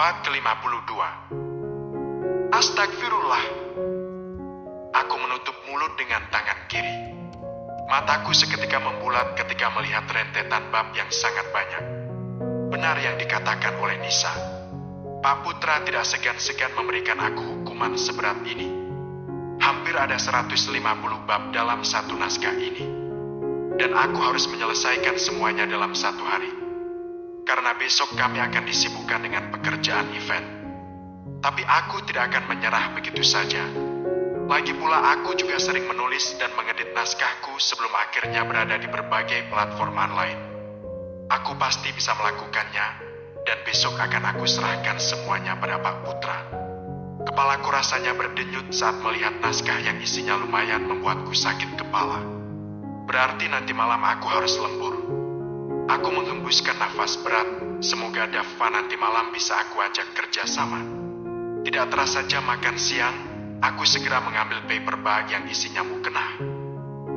Bab ke-52. Astagfirullah. Aku menutup mulut dengan tangan kiri. Mataku seketika membulat ketika melihat rentetan bab yang sangat banyak. Benar yang dikatakan oleh Nisa. Pak Putra tidak segan-segan memberikan aku hukuman seberat ini. Hampir ada 150 bab dalam satu naskah ini. Dan aku harus menyelesaikan semuanya dalam satu hari. Karena besok kami akan disibukkan dengan pekerjaan event. Tapi aku tidak akan menyerah begitu saja. Lagi pula aku juga sering menulis dan mengedit naskahku sebelum akhirnya berada di berbagai platform online. Aku pasti bisa melakukannya, dan besok akan aku serahkan semuanya pada Pak Putra. Kepalaku rasanya berdenyut saat melihat naskah yang isinya lumayan membuatku sakit kepala. Berarti nanti malam aku harus lembur. Aku menghembuskan nafas berat, semoga Dava nanti malam bisa aku ajak kerja sama. Tidak terasa jam makan siang, aku segera mengambil paper bag yang isinya mukena.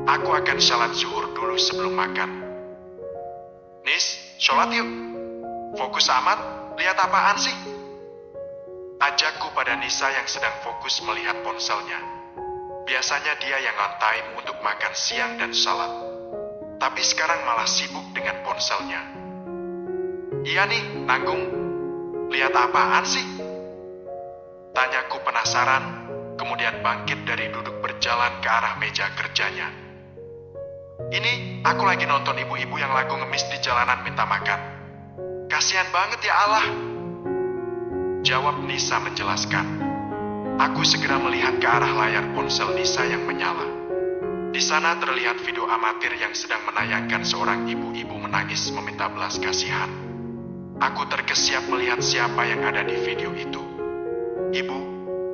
Aku akan salat zuhur dulu sebelum makan. Nis, sholat yuk. Fokus amat, lihat apaan sih? Ajakku pada Nisa yang sedang fokus melihat ponselnya. Biasanya dia yang on time untuk makan siang dan salat. Tapi sekarang malah sibuk dengan ponselnya. Iya nih, nanggung. Lihat apaan sih? Tanyaku penasaran, kemudian bangkit dari duduk berjalan ke arah meja kerjanya. Ini, aku lagi nonton ibu-ibu yang lagu ngemis di jalanan minta makan. Kasihan banget ya Allah. Jawab Nisa menjelaskan. Aku segera melihat ke arah layar ponsel Nisa yang menyala. Di sana terlihat video amatir yang sedang menayangkan seorang ibu-ibu menangis meminta belas kasihan. Aku terkesiap melihat siapa yang ada di video itu. Ibu,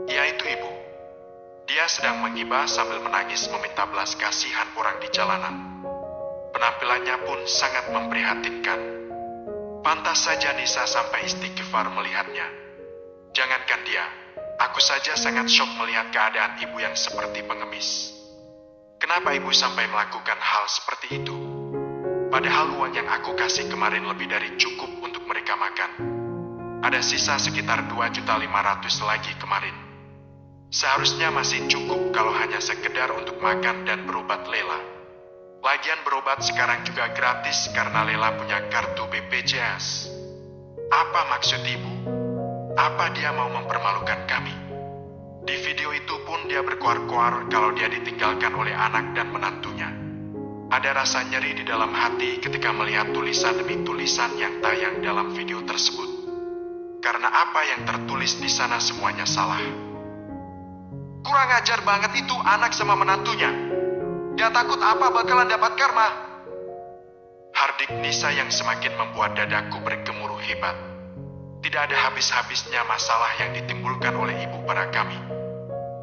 ia itu ibu. Dia sedang mengibah sambil menangis meminta belas kasihan orang di jalanan. Penampilannya pun sangat memprihatinkan. Pantas saja Nisa sampai istighfar melihatnya. Jangankan dia, aku saja sangat syok melihat keadaan ibu yang seperti pengemis. Kenapa ibu sampai melakukan hal seperti itu? Padahal uang yang aku kasih kemarin lebih dari cukup untuk mereka makan. Ada sisa sekitar 2.500.000 lagi kemarin. Seharusnya masih cukup kalau hanya sekedar untuk makan dan berobat Lela. Lagian berobat sekarang juga gratis karena Lela punya kartu BPJS. Apa maksud ibu? Apa dia mau mempermalukan kami? Di video itu pun dia berkoar-koar kalau dia ditinggalkan oleh anak dan menantunya. Ada rasa nyeri di dalam hati ketika melihat tulisan demi tulisan yang tayang dalam video tersebut. Karena apa yang tertulis di sana semuanya salah. Kurang ajar banget itu anak sama menantunya. Dia takut apa bakalan dapat karma. Hardik Nisa yang semakin membuat dadaku bergemuruh hebat. Tidak ada habis-habisnya masalah yang ditimbulkan oleh ibu pada kami.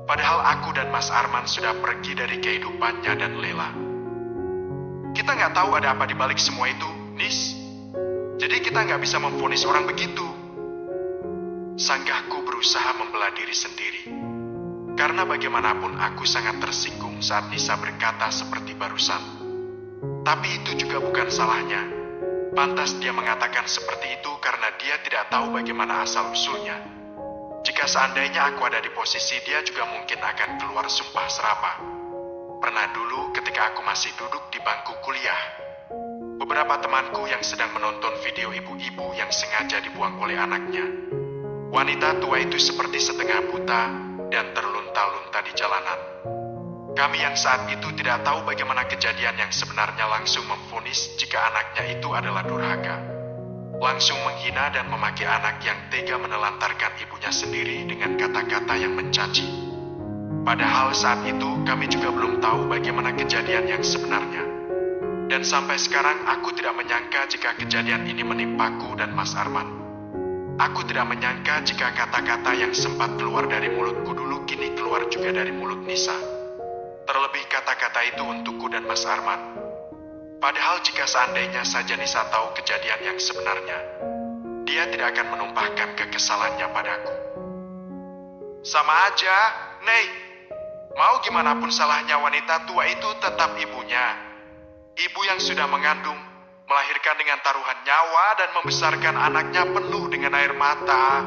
Padahal aku dan Mas Arman sudah pergi dari kehidupannya dan Lela. Kita nggak tahu ada apa di balik semua itu, Nis. Jadi kita nggak bisa memvonis orang begitu. Sanggahku berusaha membela diri sendiri. Karena bagaimanapun aku sangat tersinggung saat Nisa berkata seperti barusan. Tapi itu juga bukan salahnya. Pantas dia mengatakan seperti itu karena dia tidak tahu bagaimana asal-usulnya. Jika seandainya aku ada di posisi dia juga mungkin akan keluar sumpah serapah. Pernah dulu ketika aku masih duduk di bangku kuliah. Beberapa temanku yang sedang menonton video ibu-ibu yang sengaja dibuang oleh anaknya. Wanita tua itu seperti setengah buta dan terlunta-lunta di jalanan. Kami yang saat itu tidak tahu bagaimana kejadian yang sebenarnya langsung memvonis jika anaknya itu adalah durhaka. Langsung menghina dan memaki anak yang tega menelantarkan ibunya sendiri dengan kata-kata yang mencaci. Padahal saat itu kami juga belum tahu bagaimana kejadian yang sebenarnya. Dan sampai sekarang aku tidak menyangka jika kejadian ini menimpaku dan Mas Arman. Aku tidak menyangka jika kata-kata yang sempat keluar dari mulutku dulu kini keluar juga dari mulut Nisa. Terlebih kata-kata itu untukku dan Mas Arman. Padahal jika seandainya saja Nisa tahu kejadian yang sebenarnya, dia tidak akan menumpahkan kekesalannya padaku. Sama aja, Nei. Mau gimana pun salahnya wanita tua itu tetap ibunya. Ibu yang sudah mengandung, melahirkan dengan taruhan nyawa dan membesarkan anaknya penuh dengan air mata.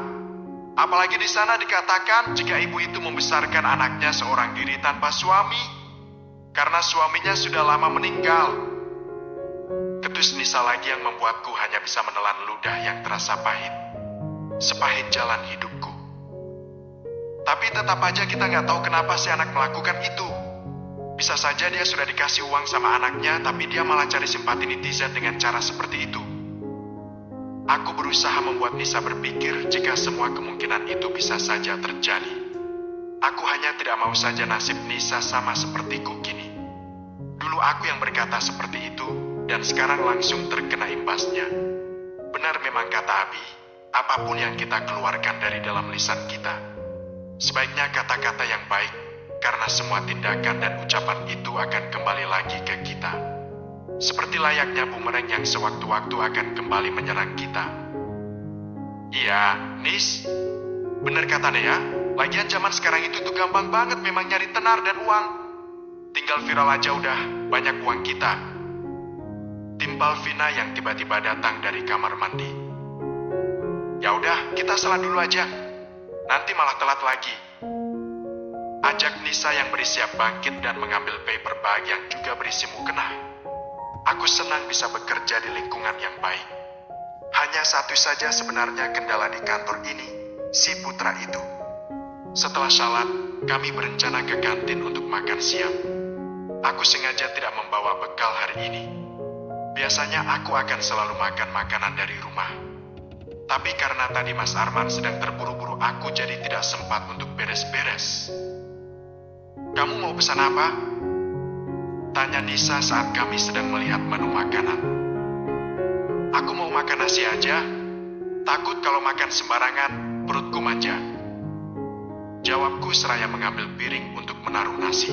Apalagi di sana dikatakan jika ibu itu membesarkan anaknya seorang diri tanpa suami, karena suaminya sudah lama meninggal. Ketus Nisa lagi yang membuatku hanya bisa menelan ludah yang terasa pahit, sepahit jalan hidupku. Tapi tetap aja kita nggak tahu kenapa si anak melakukan itu. Bisa saja dia sudah dikasih uang sama anaknya, tapi dia malah cari simpati netizen dengan cara seperti itu. Aku berusaha membuat Nisa berpikir jika semua kemungkinan itu bisa saja terjadi. Aku hanya tidak mau saja nasib Nisa sama sepertiku kini. Dulu aku yang berkata seperti itu, dan sekarang langsung terkena imbasnya. Benar memang kata Abi, apapun yang kita keluarkan dari dalam lisan kita, sebaiknya kata-kata yang baik, karena semua tindakan dan ucapan itu akan kembali lagi ke kita. Seperti layaknya bumerang yang sewaktu-waktu akan kembali menyerang kita. Iya, Nis, bener kata Nea, lagian zaman sekarang itu tuh gampang banget memang nyari tenar dan uang. Tinggal viral aja udah banyak uang kita. Timpal Vina yang tiba-tiba datang dari kamar mandi. Ya udah, kita salat dulu aja. Nanti malah telat lagi. Ajak Nisa yang bersiap bangkit dan mengambil paper bag yang juga berisi mukena. Aku senang bisa bekerja di lingkungan yang baik. Hanya satu saja sebenarnya kendala di kantor ini, si Putra itu. Setelah salat, kami berencana ke kantin untuk makan siang. Aku sengaja tidak membawa bekal hari ini. Biasanya aku akan selalu makan makanan dari rumah. Tapi karena tadi Mas Arman sedang terburu-buru, aku jadi tidak sempat untuk beres-beres. Kamu mau pesan apa? Tanya Nisa saat kami sedang melihat menu makanan. Aku mau makan nasi aja. Takut kalau makan sembarangan, perutku manja. Jawabku seraya mengambil piring untuk menaruh nasi.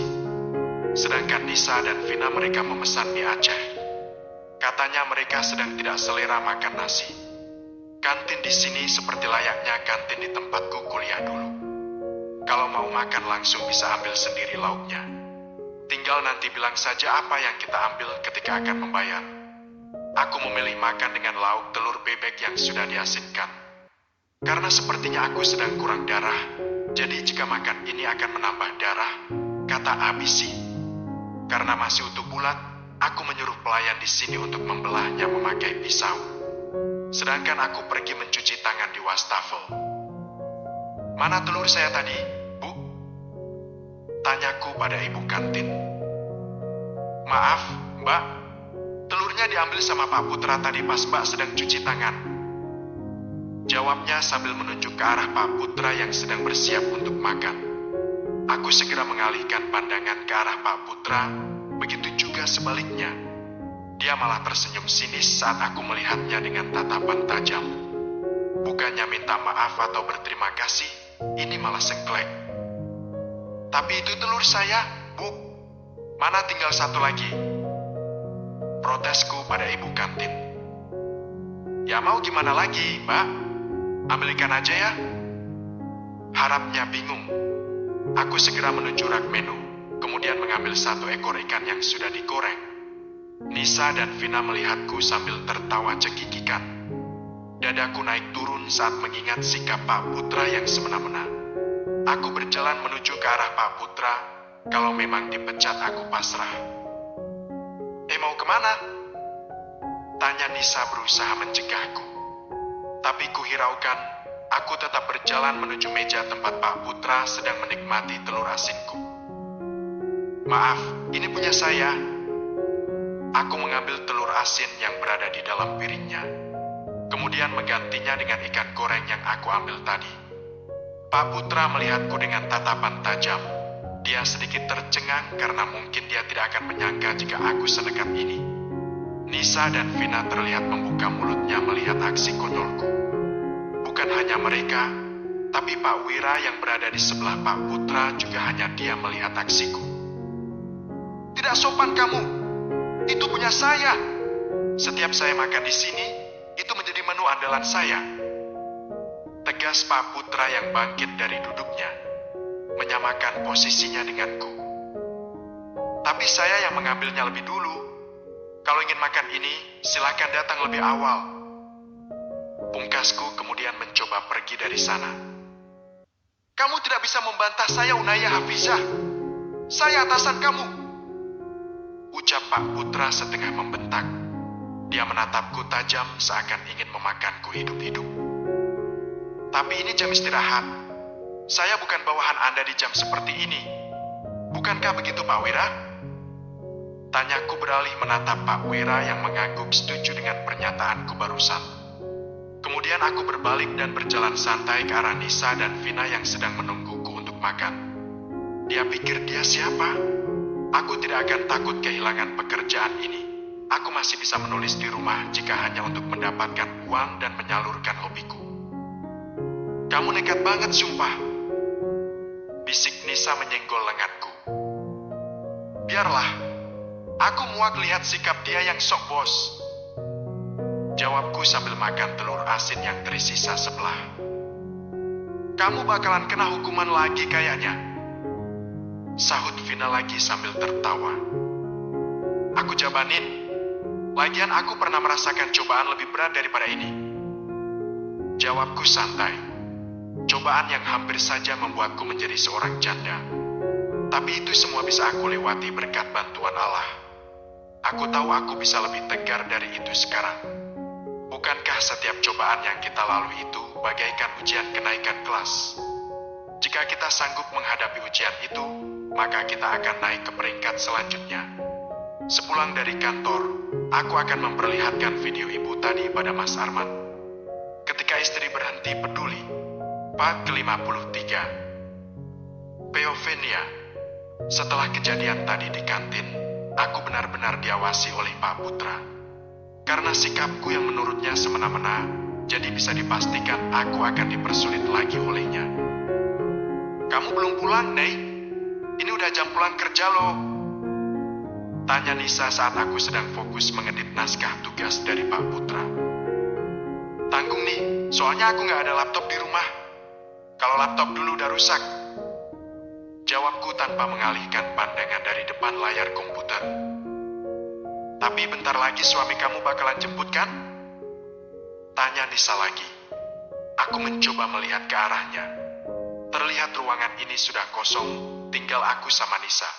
Sedangkan Nisa dan Vina mereka memesan mie Aceh. Katanya mereka sedang tidak selera makan nasi. Kantin di sini seperti layaknya kantin di tempatku kuliah dulu. Kalau mau makan langsung bisa ambil sendiri lauknya. Tinggal nanti bilang saja apa yang kita ambil ketika akan membayar. Aku memilih makan dengan lauk telur bebek yang sudah diasinkan. Karena sepertinya aku sedang kurang darah, jadi jika makan ini akan menambah darah, kata Abisi. Karena masih utuh bulat, aku menyuruh pelayan di sini untuk membelahnya memakai pisau. Sedangkan aku pergi mencuci tangan di wastafel. Mana telur saya tadi, Bu? Tanyaku pada ibu kantin. Maaf, Mbak. Telurnya diambil sama Pak Putra tadi pas Mbak sedang cuci tangan. Jawabnya sambil menunjuk ke arah Pak Putra yang sedang bersiap untuk makan. Aku segera mengalihkan pandangan ke arah Pak Putra, begitu juga sebaliknya. Dia malah tersenyum sinis saat aku melihatnya dengan tatapan tajam. Bukannya minta maaf atau berterima kasih, ini malah sengklek. Tapi itu telur saya, Bu. Mana tinggal satu lagi? Protesku pada ibu kantin. Ya mau gimana lagi, Mbak? Ambilkan aja ya. Harapnya bingung. Aku segera menuju rak menu, kemudian mengambil satu ekor ikan yang sudah digoreng. Nisa dan Vina melihatku sambil tertawa cekikikan. Dadaku naik turun saat mengingat sikap Pak Putra yang semena-mena. Aku berjalan menuju ke arah Pak Putra. Kalau memang dipecat aku pasrah. Mau kemana? Tanya Nisa berusaha mencegahku. Tapi kuhiraukan, aku tetap berjalan menuju meja tempat Pak Putra sedang menikmati telur asinku. Maaf, ini punya saya. Aku mengambil telur asin yang berada di dalam piringnya. Kemudian menggantinya dengan ikan goreng yang aku ambil tadi. Pak Putra melihatku dengan tatapan tajam. Dia sedikit tercengang karena mungkin dia tidak akan menyangka jika aku senekat ini. Nisa dan Vina terlihat membuka mulutnya melihat aksi konyolku. Bukan hanya mereka, tapi Pak Wira yang berada di sebelah Pak Putra juga hanya dia melihat aksiku. Tidak sopan kamu. Itu punya saya. Setiap saya makan di sini, itu menjadi menu andalan saya. Tegas Pak Putra yang bangkit dari duduknya, menyamakan posisinya denganku. Tapi saya yang mengambilnya lebih dulu. Kalau ingin makan ini, silakan datang lebih awal. Pungkasku kemudian mencoba pergi dari sana. Kamu tidak bisa membantah saya, Unaya Hafizah. Saya atasan kamu. Ucap Pak Putra setengah membentak. Dia menatapku tajam seakan ingin memakanku hidup-hidup. Tapi ini jam istirahat. Saya bukan bawahan Anda di jam seperti ini. Bukankah begitu, Pak Wira? Tanyaku beralih menatap Pak Wira yang mengangguk setuju dengan pernyataanku barusan. Kemudian aku berbalik dan berjalan santai ke arah Nisa dan Vina yang sedang menungguku untuk makan. Dia pikir dia siapa? Aku tidak akan takut kehilangan pekerjaan ini. Aku masih bisa menulis di rumah jika hanya untuk mendapatkan uang dan menyalurkan hobiku. Kamu nekat banget, sumpah. Bisik Nisa menyenggol lenganku. Biarlah, aku muak lihat sikap dia yang sok bos. Jawabku sambil makan telur asin yang tersisa sebelah. Kamu bakalan kena hukuman lagi kayaknya. Sahut Vina lagi sambil tertawa. Aku jabanin. Lagian aku pernah merasakan cobaan lebih berat daripada ini. Jawabku santai. Cobaan yang hampir saja membuatku menjadi seorang janda. Tapi itu semua bisa aku lewati berkat bantuan Allah. Aku tahu aku bisa lebih tegar dari itu sekarang. Bukankah setiap cobaan yang kita lalui itu bagaikan ujian kenaikan kelas? Jika kita sanggup menghadapi ujian itu, maka kita akan naik ke peringkat selanjutnya. Sepulang dari kantor, aku akan memperlihatkan video ibu tadi pada Mas Arman. Ketika istri berhenti peduli. Part ke-53. Peovenia. Setelah kejadian tadi di kantin, aku benar-benar diawasi oleh Pak Putra. Karena sikapku yang menurutnya semena-mena, jadi bisa dipastikan aku akan dipersulit lagi olehnya. Kamu belum pulang, Nei? Ini udah jam pulang kerja loh. Tanya Nisa saat aku sedang fokus mengedit naskah tugas dari Pak Putra. Tanggung nih, soalnya aku nggak ada laptop di rumah. Kalau laptop dulu udah rusak. Jawabku tanpa mengalihkan pandangan dari depan layar komputer. Tapi bentar lagi suami kamu bakalan jemput kan? Tanya Nisa lagi. Aku mencoba melihat ke arahnya. Terlihat ruangan ini sudah kosong, tinggal aku sama Nisa.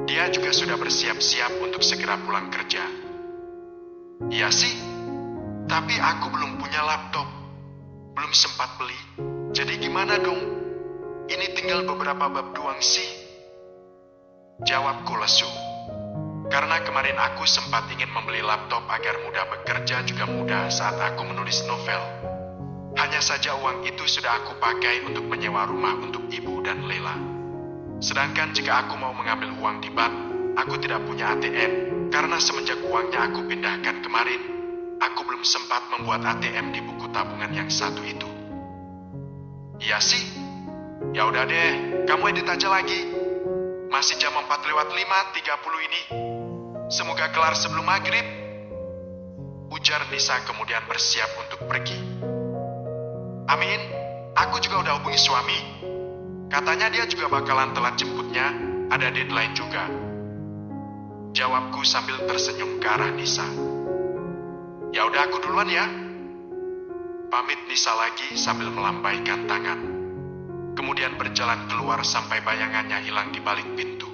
Dia juga sudah bersiap-siap untuk segera pulang kerja. Iya sih, tapi aku belum punya laptop. Belum sempat beli. Jadi gimana dong? Ini tinggal beberapa bab doang sih. Jawabku lesu. Karena kemarin aku sempat ingin membeli laptop agar mudah bekerja juga mudah saat aku menulis novel. Hanya saja uang itu sudah aku pakai untuk menyewa rumah untuk ibu dan Lela. Sedangkan jika aku mau mengambil uang di bank, aku tidak punya ATM. Karena semenjak uangnya aku pindahkan kemarin, aku belum sempat membuat ATM di buku tabungan yang satu itu. Iya sih. Ya udah deh, kamu edit aja lagi. Masih jam 4:05.30 ini. Semoga kelar sebelum maghrib. Ujar Nisa kemudian bersiap untuk pergi. Amin, aku juga udah hubungi suami. Katanya dia juga bakalan telat jemputnya, ada deadline juga. Jawabku sambil tersenyum ke arah Nisa. Ya udah aku duluan ya. Pamit Nisa lagi sambil melambaikan tangan. Kemudian berjalan keluar sampai bayangannya hilang di balik pintu.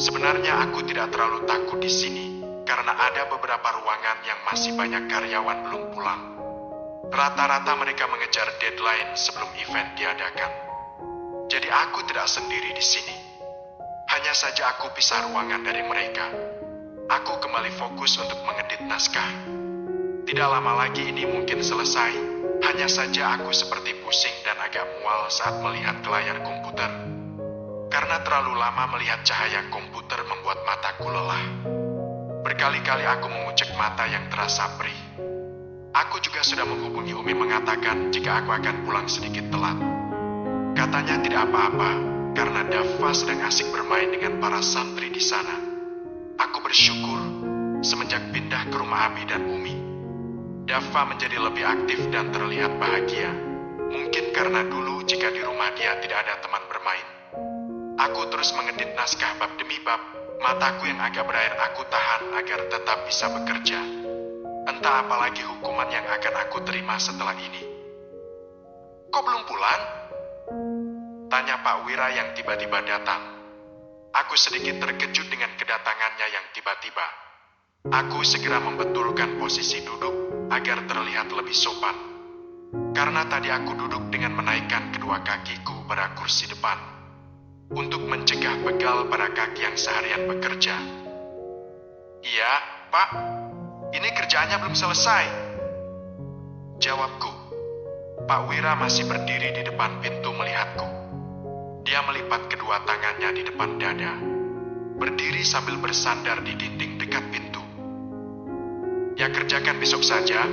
Sebenarnya aku tidak terlalu takut di sini, karena ada beberapa ruangan yang masih banyak karyawan belum pulang. Rata-rata mereka mengejar deadline sebelum event diadakan. Jadi aku tidak sendiri di sini. Hanya saja aku pisah ruangan dari mereka. Aku kembali fokus untuk mengedit naskah. Tidak lama lagi ini mungkin selesai, hanya saja aku seperti pusing dan agak mual saat melihat ke layar komputer. Karena terlalu lama melihat cahaya komputer membuat mataku lelah. Berkali-kali aku mengucek mata yang terasa perih. Aku juga sudah menghubungi Umi mengatakan jika aku akan pulang sedikit telat. Katanya tidak apa-apa, karena Dava sedang asik bermain dengan para santri di sana. Aku bersyukur semenjak pindah ke rumah Abi dan Umi. Dava menjadi lebih aktif dan terlihat bahagia. Mungkin karena dulu jika di rumah dia tidak ada teman bermain. Aku terus mengedit naskah bab demi bab. Mataku yang agak berair aku tahan agar tetap bisa bekerja. Entah apalagi hukuman yang akan aku terima setelah ini. Kok belum pulang? Tanya Pak Wira yang tiba-tiba datang. Aku sedikit terkejut dengan kedatangannya yang tiba-tiba. Aku segera membetulkan posisi duduk agar terlihat lebih sopan. Karena tadi aku duduk dengan menaikkan kedua kakiku pada kursi depan untuk mencegah pegal pada kaki yang seharian bekerja. Iya, Pak. Ini kerjaannya belum selesai. Jawabku. Pak Wira masih berdiri di depan pintu melihatku. Dia melipat kedua tangannya di depan dada, berdiri sambil bersandar di dinding dekat pintu. Ya kerjakan besok saja.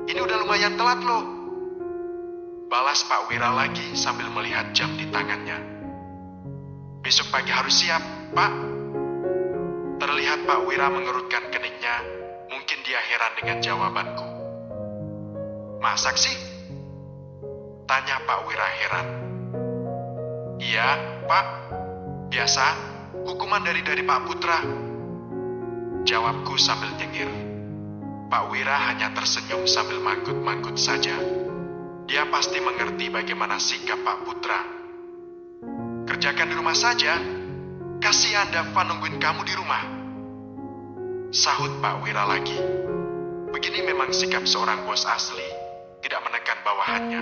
Ini udah lumayan telat loh. Balas Pak Wira lagi sambil melihat jam di tangannya. Besok pagi harus siap, Pak. Terlihat Pak Wira mengerutkan keningnya. Mungkin dia heran dengan jawabanku. Masak sih? Tanya Pak Wira heran. Iya, Pak. Biasa, hukuman dari Pak Putra. Jawabku sambil nyengir. Pak Wira hanya tersenyum sambil manggut-manggut saja. Dia pasti mengerti bagaimana sikap Pak Putra. Kerjakan di rumah saja. Kasihan Dava nungguin kamu di rumah. Sahut Pak Wira lagi. Begini memang sikap seorang bos asli, tidak menekan bawahannya.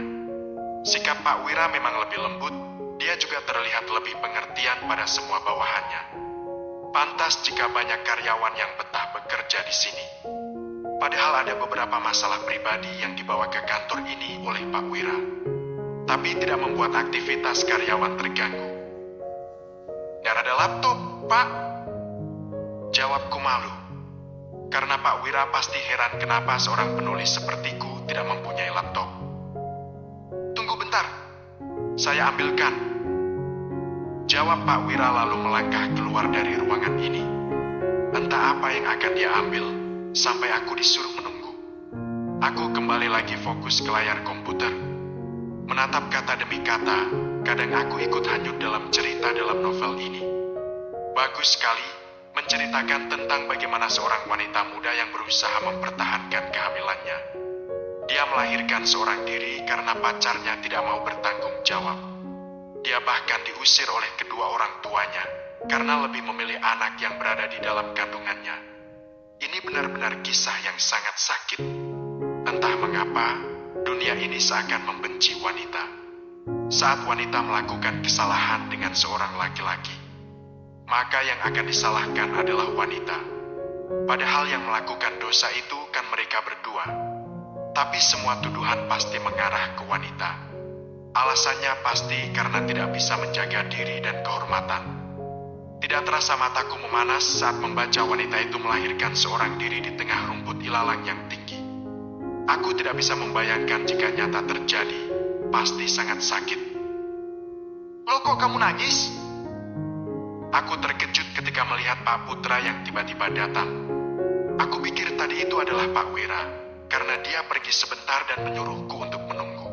Sikap Pak Wira memang lebih lembut, dia juga terlihat lebih pengertian pada semua bawahannya. Pantas jika banyak karyawan yang betah bekerja di sini. Padahal ada beberapa masalah pribadi yang dibawa ke kantor ini oleh Pak Wira. Tapi tidak membuat aktivitas karyawan terganggu. Nggak ada laptop, Pak. Jawabku malu. Karena Pak Wira pasti heran kenapa seorang penulis sepertiku tidak mempunyai laptop. Tunggu bentar, saya ambilkan. Jawab Pak Wira lalu melangkah keluar dari ruangan ini. Entah apa yang akan dia ambil, sampai aku disuruh menunggu. Aku kembali lagi fokus ke layar komputer. Menatap kata demi kata, kadang aku ikut hanyut dalam cerita dalam novel ini. Bagus sekali. Menceritakan tentang bagaimana seorang wanita muda yang berusaha mempertahankan kehamilannya. Dia melahirkan seorang diri karena pacarnya tidak mau bertanggung jawab. Dia bahkan diusir oleh kedua orang tuanya karena lebih memilih anak yang berada di dalam kandungannya. Ini benar-benar kisah yang sangat sakit. Entah mengapa, dunia ini seakan membenci wanita. Saat wanita melakukan kesalahan dengan seorang laki-laki, maka yang akan disalahkan adalah wanita. Padahal yang melakukan dosa itu kan mereka berdua. Tapi semua tuduhan pasti mengarah ke wanita. Alasannya pasti karena tidak bisa menjaga diri dan kehormatan. Tidak terasa mataku memanas saat membaca wanita itu melahirkan seorang diri di tengah rumput ilalang yang tinggi. Aku tidak bisa membayangkan jika nyata terjadi. Pasti sangat sakit. Loh, kok kamu nangis? Aku terkejut ketika melihat Pak Putra yang tiba-tiba datang. Aku pikir tadi itu adalah Pak Wira, karena dia pergi sebentar dan menyuruhku untuk menunggu.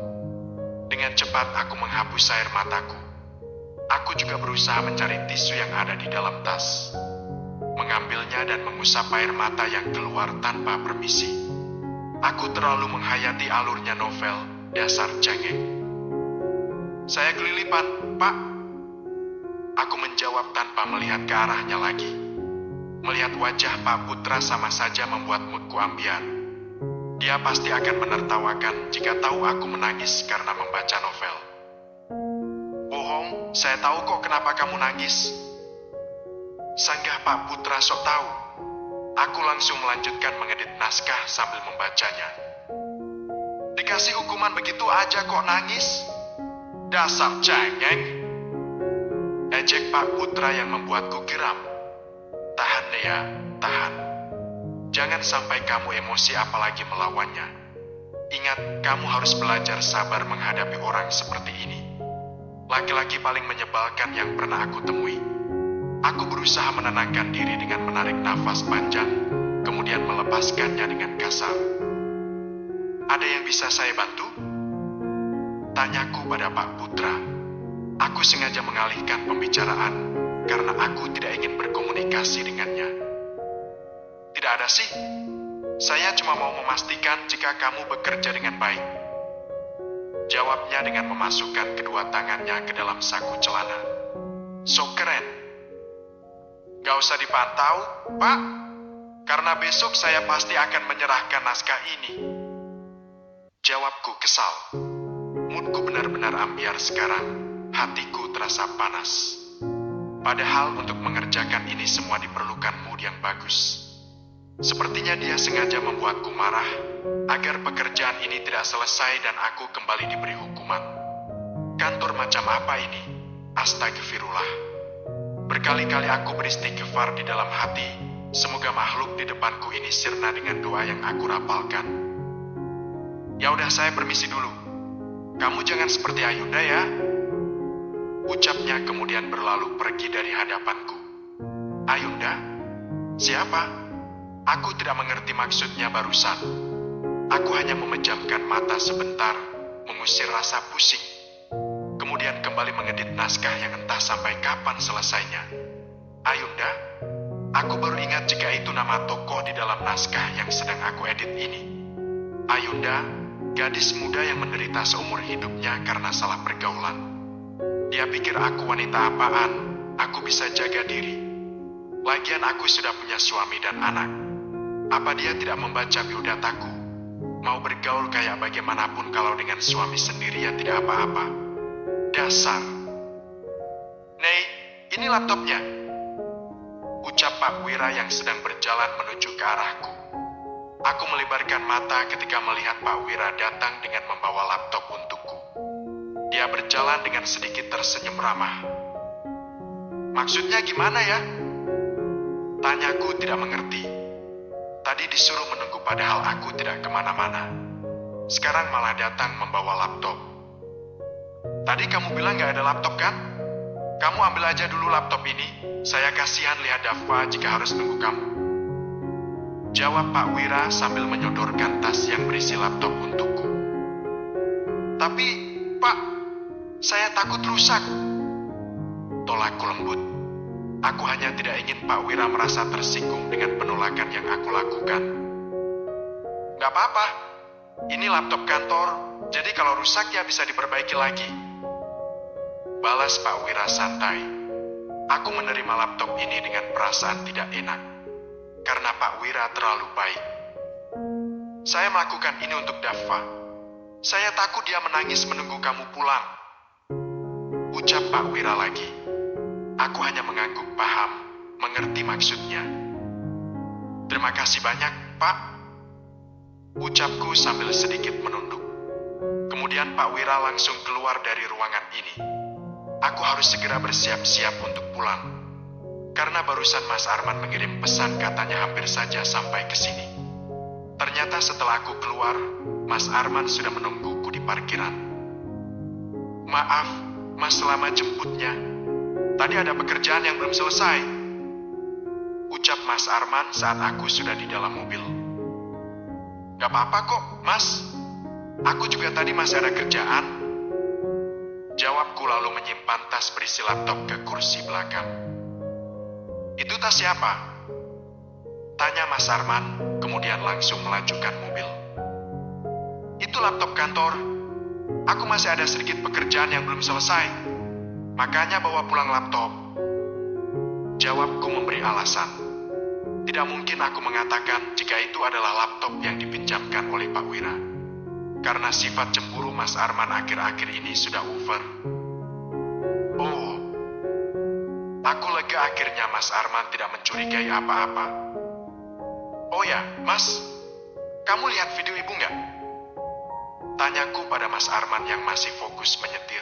Dengan cepat aku menghapus air mataku. Aku juga berusaha mencari tisu yang ada di dalam tas. Mengambilnya dan mengusap air mata yang keluar tanpa permisi. Aku terlalu menghayati alurnya novel, dasar cengeng. Saya kelilipan, Pak. Aku menjawab tanpa melihat ke arahnya lagi. Melihat wajah Pak Putra sama saja membuat moodku ambiar. Dia pasti akan menertawakan jika tahu aku menangis karena membaca novel. Bohong, saya tahu kok kenapa kamu nangis. Sanggah Pak Putra sok tahu. Aku langsung melanjutkan mengedit naskah sambil membacanya. Dikasih hukuman begitu aja kok nangis? Dasar cengeng. Ejek Pak Putra yang membuatku geram. Tahan Nea, tahan. Jangan sampai kamu emosi apalagi melawannya. Ingat, kamu harus belajar sabar menghadapi orang seperti ini. Laki-laki paling menyebalkan yang pernah aku temui. Aku berusaha menenangkan diri dengan menarik nafas panjang, kemudian melepaskannya dengan kasar. Ada yang bisa saya bantu? Tanyaku pada Pak Putra. Aku sengaja mengalihkan pembicaraan karena aku tidak ingin berkomunikasi dengannya. Tidak ada sih. Saya cuma mau memastikan jika kamu bekerja dengan baik. Jawabnya dengan memasukkan kedua tangannya ke dalam saku celana. So keren. Gak usah dipantau, Pak. Karena besok saya pasti akan menyerahkan naskah ini. Jawabku kesal. Moodku benar-benar ambiar sekarang. Hatiku terasa panas. Padahal untuk mengerjakan ini semua diperlukan mood yang bagus. Sepertinya dia sengaja membuatku marah agar pekerjaan ini tidak selesai dan aku kembali diberi hukuman. Kantor macam apa ini? Astagfirullah. Berkali-kali aku beristighfar di dalam hati, semoga makhluk di depanku ini sirna dengan doa yang aku rapalkan. Ya udah, saya permisi dulu. Kamu jangan seperti Ayunda ya. Ucapnya kemudian berlalu pergi dari hadapanku. Ayunda? Siapa? Aku tidak mengerti maksudnya barusan. Aku hanya memejamkan mata sebentar, mengusir rasa pusing. Kemudian kembali mengedit naskah yang entah sampai kapan selesainya. Ayunda? Aku baru ingat jika itu nama tokoh di dalam naskah yang sedang aku edit ini. Ayunda, gadis muda yang menderita seumur hidupnya karena salah pergaulan. Dia pikir aku wanita apaan, aku bisa jaga diri. Lagian aku sudah punya suami dan anak. Apa dia tidak membaca biodataku? Mau bergaul kayak bagaimanapun kalau dengan suami sendiri ya tidak apa-apa. Dasar. Nei, ini laptopnya. Ucap Pak Wira yang sedang berjalan menuju ke arahku. Aku melebarkan mata ketika melihat Pak Wira datang dengan membawa laptop untukku. Dia berjalan dengan sedikit tersenyum ramah. Maksudnya gimana ya? Tanyaku tidak mengerti. Tadi disuruh menunggu padahal aku tidak kemana-mana. Sekarang malah datang membawa laptop. Tadi kamu bilang gak ada laptop kan? Kamu ambil aja dulu laptop ini. Saya kasihan lihat Dava jika harus nunggu kamu. Jawab Pak Wira sambil menyodorkan tas yang berisi laptop untukku. Tapi, Pak, saya takut rusak. Tolakku lembut. Aku hanya tidak ingin Pak Wira merasa tersinggung dengan penolakan yang aku lakukan. Gak apa-apa, ini laptop kantor, jadi kalau rusak ya bisa diperbaiki lagi. Balas Pak Wira santai. Aku menerima laptop ini dengan perasaan tidak enak, karena Pak Wira terlalu baik. Saya melakukan ini untuk Dava. Saya takut dia menangis menunggu kamu pulang. Ucap Pak Wira lagi. Aku hanya mengangguk paham, mengerti maksudnya. Terima kasih banyak, Pak. Ucapku sambil sedikit menunduk. Kemudian Pak Wira langsung keluar dari ruangan ini. Aku harus segera bersiap-siap untuk pulang. Karena barusan Mas Arman mengirim pesan katanya hampir saja sampai ke sini. Ternyata setelah aku keluar, Mas Arman sudah menungguku di parkiran. Maaf, Mas, selamat jemputnya. Tadi ada pekerjaan yang belum selesai. Ucap Mas Arman saat aku sudah di dalam mobil. Gak apa-apa kok, Mas. Aku juga tadi masih ada kerjaan. Jawabku lalu menyimpan tas berisi laptop ke kursi belakang. Itu tas siapa? Tanya Mas Arman, kemudian langsung melajukan mobil. Itu laptop kantor. Aku masih ada sedikit pekerjaan yang belum selesai. Makanya bawa pulang laptop. Jawabku memberi alasan. Tidak mungkin aku mengatakan jika itu adalah laptop yang dipinjamkan oleh Pak Wira. Karena sifat cemburu Mas Arman akhir-akhir ini sudah over. Oh, aku lega akhirnya Mas Arman tidak mencurigai apa-apa. Oh ya, Mas, kamu lihat video ibu nggak? Tanyaku pada Mas Arman yang masih fokus menyetir.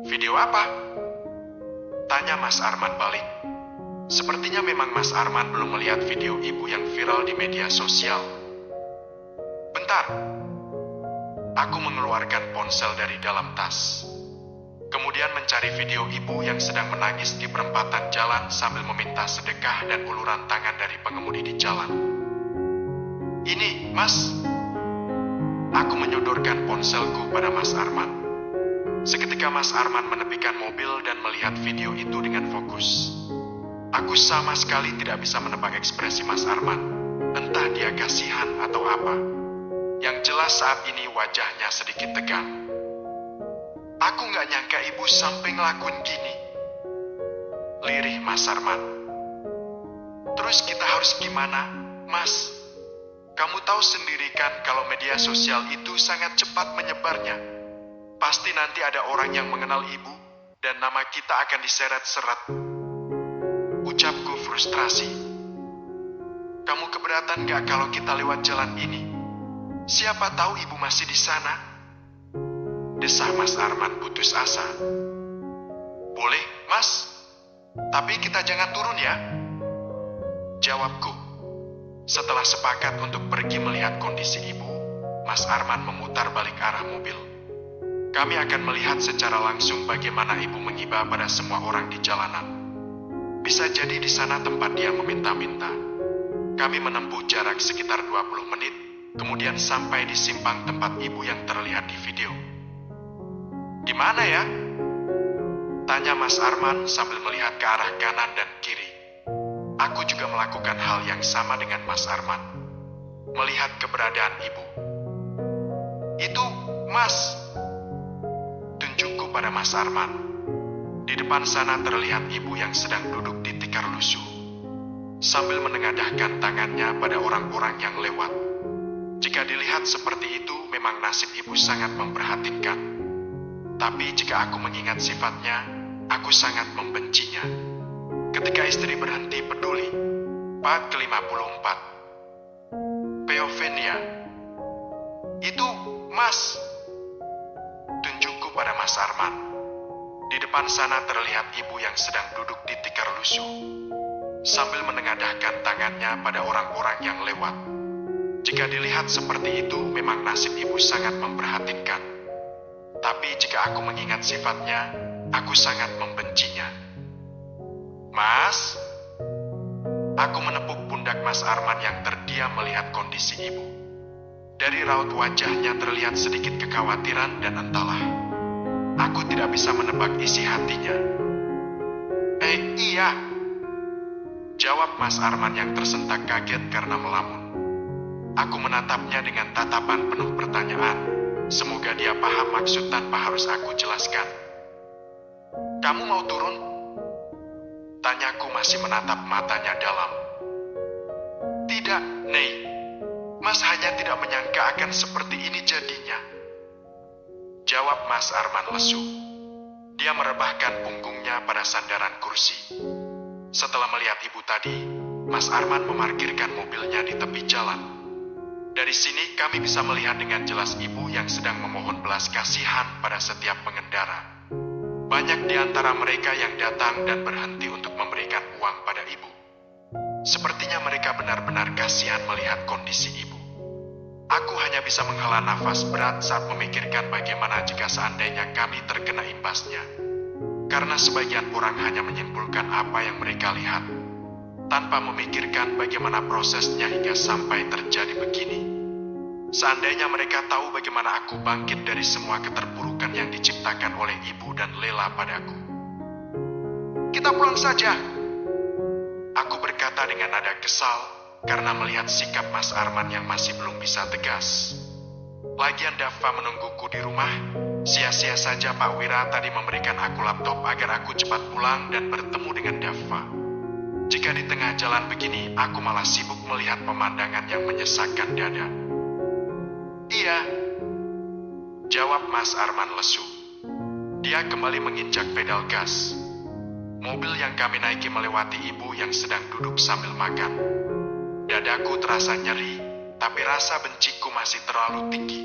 Video apa? Tanya Mas Arman balik. Sepertinya memang Mas Arman belum melihat video ibu yang viral di media sosial. Bentar. Aku mengeluarkan ponsel dari dalam tas. Kemudian mencari video ibu yang sedang menangis di perempatan jalan sambil meminta sedekah dan uluran tangan dari pengemudi di jalan. Ini, Mas. Aku menyodorkan ponselku pada Mas Arman. Seketika Mas Arman menepikan mobil dan melihat video itu dengan fokus. Aku sama sekali tidak bisa menebak ekspresi Mas Arman. Entah dia kasihan atau apa. Yang jelas saat ini wajahnya sedikit tegang. Aku nggak nyangka ibu sampai ngelakuin gini. Lirih Mas Arman. Terus kita harus gimana, Mas? Kamu tahu sendiri kan kalau media sosial itu sangat cepat menyebarnya. Pasti nanti ada orang yang mengenal ibu dan nama kita akan diseret-seret. Ucapku frustrasi. Kamu keberatan gak kalau kita lewat jalan ini? Siapa tahu ibu masih di sana? Desah Mas Arman putus asa. Boleh, Mas. Tapi kita jangan turun ya. Jawabku. Setelah sepakat untuk pergi melihat kondisi ibu, Mas Arman memutar balik arah mobil. Kami akan melihat secara langsung bagaimana ibu mengiba pada semua orang di jalanan. Bisa jadi di sana tempat dia meminta-minta. Kami menempuh jarak sekitar 20 menit, kemudian sampai di simpang tempat ibu yang terlihat di video. Di mana ya? Tanya Mas Arman sambil melihat ke arah kanan dan kiri. Aku juga melakukan hal yang sama dengan Mas Arman. Melihat keberadaan ibu. Itu, Mas. Tunjukku pada Mas Arman. Di depan sana terlihat ibu yang sedang duduk di tikar lusuh. Sambil menengadahkan tangannya pada orang-orang yang lewat. Jika dilihat seperti itu, memang nasib ibu sangat memprihatinkan. Tapi jika aku mengingat sifatnya, aku sangat membencinya. Ketika istri berhenti peduli, part ke-54. Peovenia. Itu, Mas. Tunjukku pada Mas Arman. Di depan sana terlihat ibu yang sedang duduk di tikar lusuh. Sambil menengadahkan tangannya pada orang-orang yang lewat. Jika dilihat seperti itu, memang nasib ibu sangat memprihatinkan. Tapi jika aku mengingat sifatnya, aku sangat membencinya. Mas, aku menepuk pundak Mas Arman yang terdiam melihat kondisi ibu. Dari raut wajahnya terlihat sedikit kekhawatiran dan entahlah. Aku tidak bisa menebak isi hatinya. Iya. Jawab Mas Arman yang tersentak kaget karena melamun. Aku menatapnya dengan tatapan penuh pertanyaan. Semoga dia paham maksud tanpa harus aku jelaskan. Kamu mau turun? Tanyaku masih menatap matanya dalam. Tidak, Nei. Mas hanya tidak menyangka akan seperti ini jadinya. Jawab Mas Arman lesu. Dia merebahkan punggungnya pada sandaran kursi. Setelah melihat ibu tadi, Mas Arman memarkirkan mobilnya di tepi jalan. Dari sini kami bisa melihat dengan jelas ibu yang sedang memohon belas kasihan pada setiap pengendara. Banyak di antara mereka yang datang dan berhenti untuk memberikan uang pada ibu. Sepertinya mereka benar-benar kasihan melihat kondisi ibu. Aku hanya bisa menghela nafas berat saat memikirkan bagaimana jika seandainya kami terkena imbasnya. Karena sebagian orang hanya menyimpulkan apa yang mereka lihat, tanpa memikirkan bagaimana prosesnya hingga sampai terjadi begini. Seandainya mereka tahu bagaimana aku bangkit dari semua keterpurukan yang diciptakan oleh ibu dan Lela padaku. Kita pulang saja. Aku berkata dengan nada kesal, karena melihat sikap Mas Arman yang masih belum bisa tegas. Lagian Dava menungguku di rumah. Sia-sia saja Pak Wira tadi memberikan aku laptop agar aku cepat pulang dan bertemu dengan Dava. Jika di tengah jalan begini, aku malah sibuk melihat pemandangan yang menyesakkan dada. Iya, jawab Mas Arman lesu. Dia kembali menginjak pedal gas. Mobil yang kami naiki melewati ibu yang sedang duduk sambil makan. Dadaku terasa nyeri, tapi rasa benciku masih terlalu tinggi.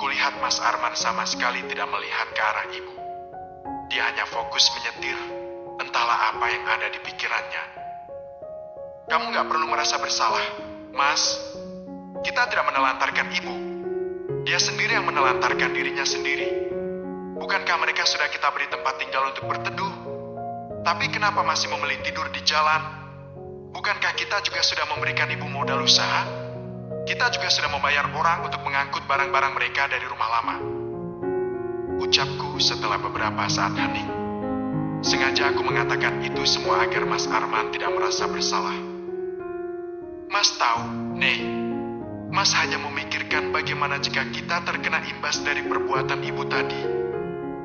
Kulihat Mas Arman sama sekali tidak melihat ke arah ibu. Dia hanya fokus menyetir, entahlah apa yang ada di pikirannya. Kamu gak perlu merasa bersalah, Mas. Kita tidak menelantarkan ibu. Dia sendiri yang menelantarkan dirinya sendiri. Bukankah mereka sudah kita beri tempat tinggal untuk berteduh? Tapi kenapa masih memilih tidur di jalan? Bukankah kita juga sudah memberikan ibu modal usaha? Kita juga sudah membayar orang untuk mengangkut barang-barang mereka dari rumah lama. Ucapku setelah beberapa saat hening. Sengaja aku mengatakan itu semua agar Mas Arman tidak merasa bersalah. Mas tahu, Nei, Mas hanya memikirkan bagaimana jika kita terkena imbas dari perbuatan ibu tadi.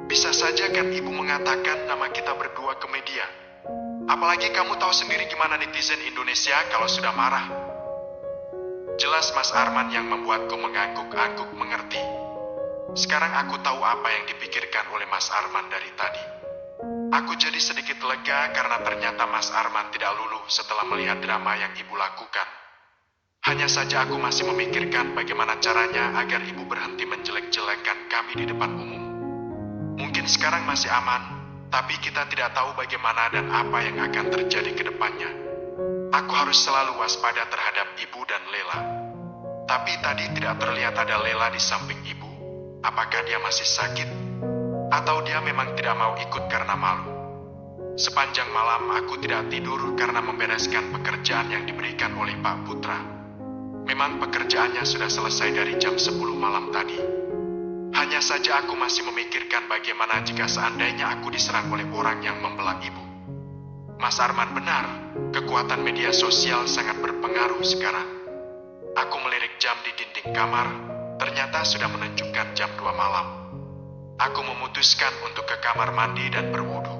Bisa saja kan ibu mengatakan nama kita berdua ke media. Apalagi kamu tahu sendiri gimana netizen Indonesia kalau sudah marah. Jelas Mas Arman yang membuatku mengangguk-angguk mengerti. Sekarang aku tahu apa yang dipikirkan oleh Mas Arman dari tadi. Aku jadi sedikit lega karena ternyata Mas Arman tidak luluh setelah melihat drama yang ibu lakukan. Hanya saja aku masih memikirkan bagaimana caranya agar ibu berhenti menjelek-jelekan kami di depan umum. Mungkin sekarang masih aman, tapi kita tidak tahu bagaimana dan apa yang akan terjadi ke depannya. Aku harus selalu waspada terhadap ibu dan Lela. Tapi tadi tidak terlihat ada Lela di samping ibu. Apakah dia masih sakit? Atau dia memang tidak mau ikut karena malu? Sepanjang malam aku tidak tidur karena membereskan pekerjaan yang diberikan oleh Pak Putra. Memang pekerjaannya sudah selesai dari jam 10 malam tadi. Hanya saja aku masih memikirkan bagaimana jika seandainya aku diserang oleh orang yang membelah ibu. Mas Arman benar, kekuatan media sosial sangat berpengaruh sekarang. Aku melirik jam di dinding kamar, ternyata sudah menunjukkan jam 2 malam. Aku memutuskan untuk ke kamar mandi dan berwudu.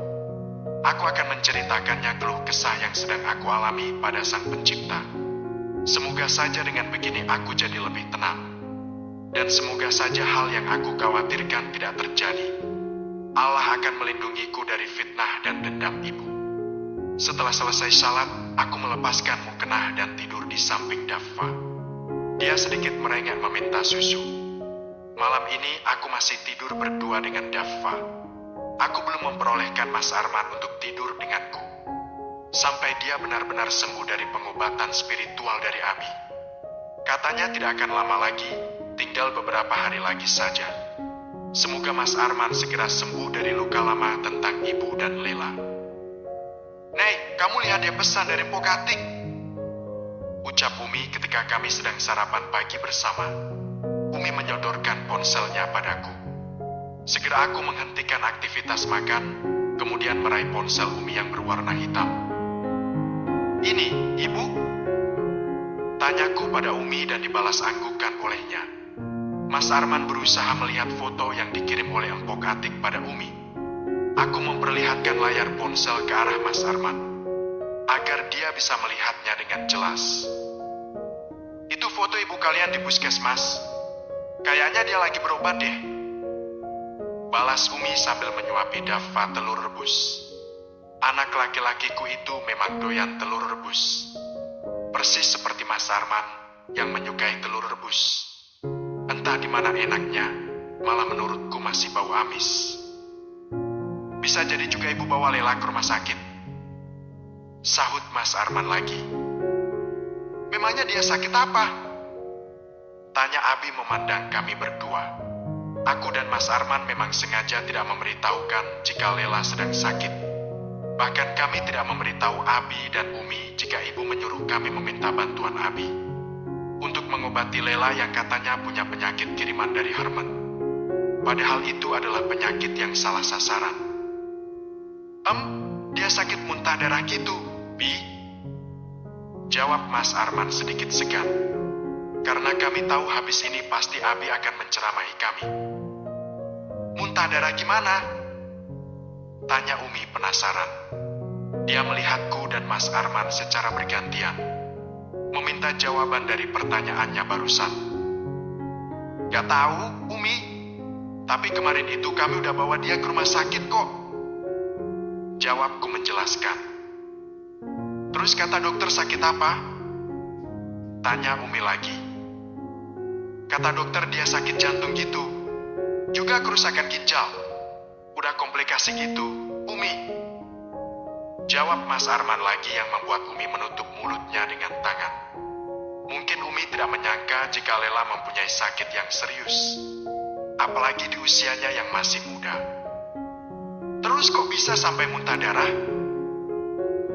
Aku akan menceritakannya keluh kesah yang sedang aku alami pada Sang Pencipta. Semoga saja dengan begini aku jadi lebih tenang. Dan semoga saja hal yang aku khawatirkan tidak terjadi. Allah akan melindungiku dari fitnah dan dendam ibu. Setelah selesai salat, aku melepaskan mukena dan tidur di samping Daffa. Dia sedikit merengek meminta susu. Malam ini aku masih tidur berdua dengan Daffa. Aku belum memperolehkan Mas Arman untuk tidur denganku. Sampai dia benar-benar sembuh dari pengobatan spiritual dari Abi. Katanya tidak akan lama lagi, tinggal beberapa hari lagi saja. Semoga Mas Arman segera sembuh dari luka lama tentang ibu dan Lela. Nei, kamu lihat dia pesan dari Mpok Atik, ucap Umi ketika kami sedang sarapan pagi bersama. Umi menyodorkan ponselnya padaku. Segera aku menghentikan aktivitas makan, kemudian meraih ponsel Umi yang berwarna hitam. Ini, Ibu? Tanyaku pada Umi dan dibalas anggukan olehnya. Mas Arman berusaha melihat foto yang dikirim oleh Mpok Atik pada Umi. Aku memperlihatkan layar ponsel ke arah Mas Arman, agar dia bisa melihatnya dengan jelas. Itu foto ibu kalian di puskesmas. Kayaknya dia lagi berobat deh. Balas Umi sambil menyuapi Daffa telur rebus. Anak laki-lakiku itu memang doyan telur rebus. Persis seperti Mas Arman yang menyukai telur rebus. Entah di mana enaknya, malah menurutku masih bau amis. Bisa jadi juga ibu bawa Lela ke rumah sakit, sahut Mas Arman lagi. Memangnya dia sakit apa? Tanya Abi memandang kami berdua. Aku dan Mas Arman memang sengaja tidak memberitahukan jika Lela sedang sakit. Bahkan kami tidak memberitahu Abi dan Umi jika ibu menyuruh kami meminta bantuan Abi untuk mengobati Lela yang katanya punya penyakit kiriman dari Herman. Padahal itu adalah penyakit yang salah sasaran. Dia sakit muntah darah gitu, Bi. Jawab Mas Arman sedikit segan. Karena kami tahu habis ini pasti Abi akan menceramahi kami. Muntah darah gimana? Tanya Umi penasaran. Dia melihatku dan Mas Arman secara bergantian, meminta jawaban dari pertanyaannya barusan. Gak tahu, Umi. Tapi kemarin itu kami udah bawa dia ke rumah sakit kok. Jawabku menjelaskan. Terus kata dokter sakit apa? Tanya Umi lagi. Kata dokter dia sakit jantung gitu. Juga kerusakan ginjal. Udah komplikasi gitu, Umi. Jawab Mas Arman lagi yang membuat Umi menutup mulutnya dengan tangan. Mungkin Umi tidak menyangka jika Lela mempunyai sakit yang serius. Apalagi di usianya yang masih muda. Terus kok bisa sampai muntah darah?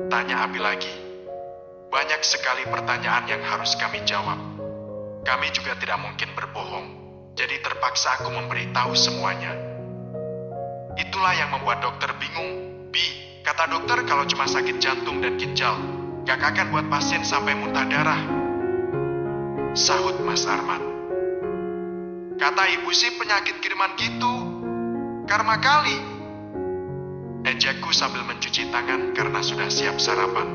Tanya Abi lagi. Banyak sekali pertanyaan yang harus kami jawab. Kami juga tidak mungkin berbohong, jadi terpaksa aku memberitahu semuanya. Itulah yang membuat dokter bingung. Bi, kata dokter kalau cuma sakit jantung dan ginjal, gak akan buat pasien sampai muntah darah. sahut Mas Arman. Kata ibu sih penyakit kiriman gitu. Karma kali. Ejekku sambil mencuci tangan karena sudah siap sarapan.